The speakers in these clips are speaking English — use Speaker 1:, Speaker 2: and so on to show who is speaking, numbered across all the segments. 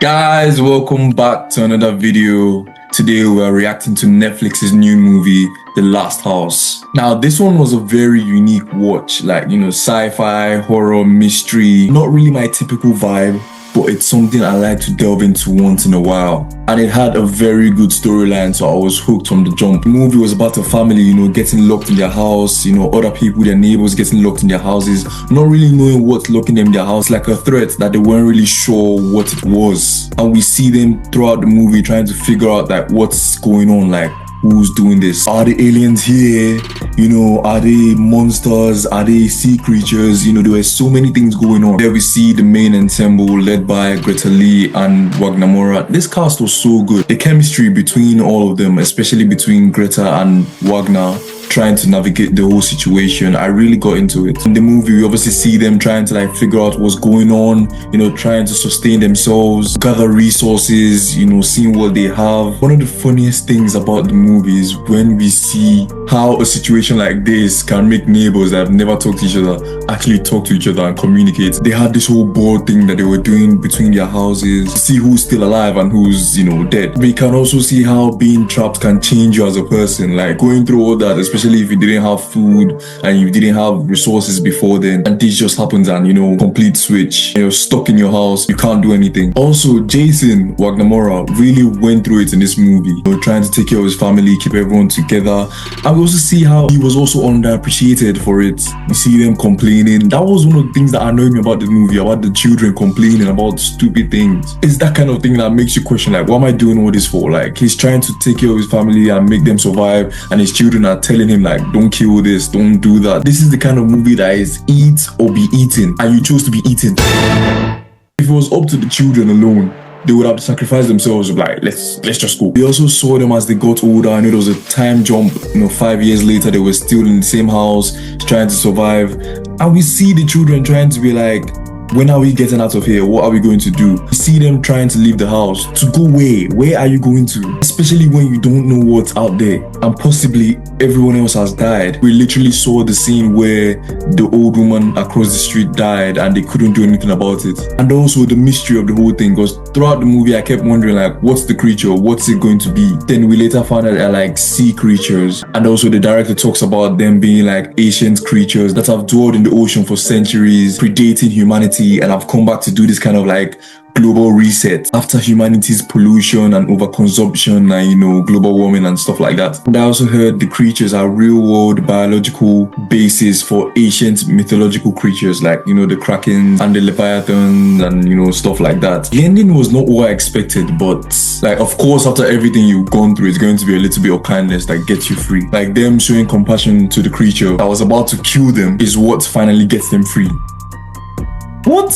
Speaker 1: Guys, welcome back to another video. Today we are reacting to Netflix's new movie, The Last House. Now, this one was a very unique watch, sci-fi, horror, mystery. Not really my typical vibe, but it's something I like to delve into once in a while. And it had a very good storyline, so I was hooked from the jump. The movie was about a family, getting locked in their house, other people, their neighbors getting locked in their houses, not really knowing what's locking them in their house, like a threat that they weren't really sure what it was. And we see them throughout the movie trying to figure out what's going on, who's doing this? Are the aliens here? Are they monsters? Are they sea creatures? There were so many things going on. There we see the main ensemble led by Greta Lee and Wagner Moura. This cast was so good. The chemistry between all of them, especially between Greta and Wagner, trying to navigate the whole situation, I really got into it. In the movie, we obviously see them trying to figure out what's going on, trying to sustain themselves, gather resources, seeing what they have. One of the funniest things about the movie is when we see how a situation like this can make neighbors that have never talked to each other actually talk to each other and communicate. They had this whole board thing that they were doing between their houses to see who's still alive and who's, dead. We can also see how being trapped can change you as a person, going through all that, especially if you didn't have food and you didn't have resources before then, and this just happens and complete switch, you're stuck in your house, you can't do anything. Also, Jason Wagner Moura really went through it in this movie, trying to take care of his family, keep everyone together. And we also see how he was also underappreciated for it. You see them complaining. That was one of the things that annoyed me about the movie, about the children complaining about stupid things. It's that kind of thing that makes you question, what am I doing all this for? He's trying to take care of his family and make them survive, and his children are telling him don't kill this, don't do that. This is the kind of movie that is eat or be eaten, and you chose to be eaten. If it was up to the children alone, they would have sacrificed themselves, let's just go. We also saw them as they got older. I know there was a time jump, 5 years later, they were still in the same house, trying to survive. And we see the children trying to be when are we getting out of here? What are we going to do? You see them trying to leave the house. To go where are you going to? Especially when you don't know what's out there and possibly everyone else has died. We literally saw the scene where the old woman across the street died and they couldn't do anything about it. And also the mystery of the whole thing, because throughout the movie I kept wondering what's the creature? What's it going to be? Then we later found out they're sea creatures. And also the director talks about them being ancient creatures that have dwelled in the ocean for centuries, predating humanity, and I've come back to do this kind of global reset after humanity's pollution and overconsumption and global warming and stuff like that. And I also heard the creatures are real world biological basis for ancient mythological creatures the krakens and the leviathans and stuff like that. The ending was not what I expected, but of course after everything you've gone through, it's going to be a little bit of kindness that gets you free. Them showing compassion to the creature that was about to kill them is what finally gets them free. What?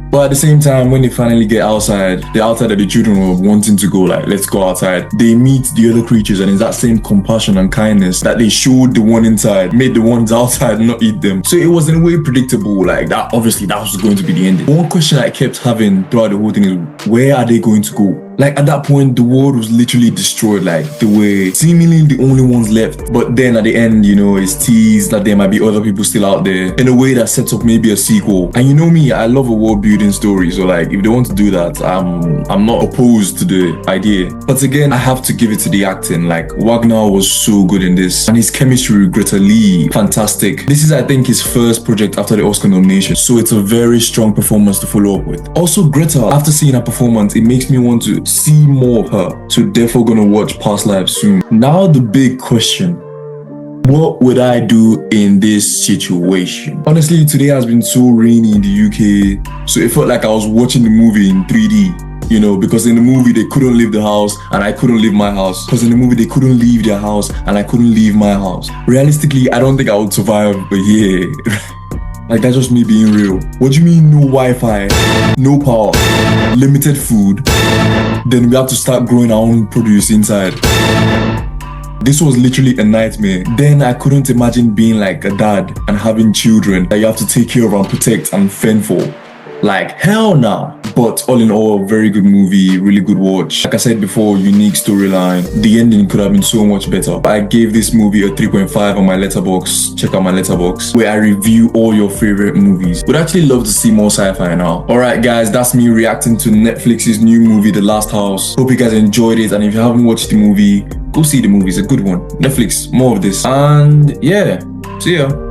Speaker 1: But at the same time, when they finally get outside, the outside that the children were wanting to go, let's go outside, they meet the other creatures, and it's that same compassion and kindness that they showed the one inside, made the ones outside not eat them. So it was in a way predictable, that obviously that was going to be the ending. One question I kept having throughout the whole thing is, where are they going to go? At that point, the world was literally destroyed. They were seemingly the only ones left. But then at the end, it's teased that there might be other people still out there in a way that sets up maybe a sequel. And me, I love a world building story. So if they want to do that, I'm not opposed to the idea. But again, I have to give it to the acting. Wagner was so good in this. And his chemistry with Greta Lee, fantastic. This is, I think, his first project after the Oscar nomination. So it's a very strong performance to follow up with. Also, Greta, after seeing her performance, it makes me want to see more of her, so therefore gonna watch Past Lives soon. Now the big question, what would I do in this situation? Honestly, today has been so rainy in the UK, so it felt like I was watching the movie in 3D, because in the movie they couldn't leave the house and I couldn't leave my house, because in the movie they couldn't leave their house and I couldn't leave my house. Realistically, I don't think I would survive, but yeah. That's just me being real. What do you mean no Wi-Fi, no power, limited food? Then we have to start growing our own produce inside. This was literally a nightmare. Then I couldn't imagine being a dad and having children that you have to take care of and protect and fend for. Like, hell nah. But all in all, very good movie, really good watch. Like I said before, unique storyline. The ending could have been so much better. I gave this movie a 3.5 on my Letterboxd. Check out my Letterboxd, where I review all your favorite movies. Would actually love to see more sci-fi now. Alright guys, that's me reacting to Netflix's new movie, The Last House. Hope you guys enjoyed it, and if you haven't watched the movie, go see the movie. It's a good one. Netflix, more of this. And yeah, see ya.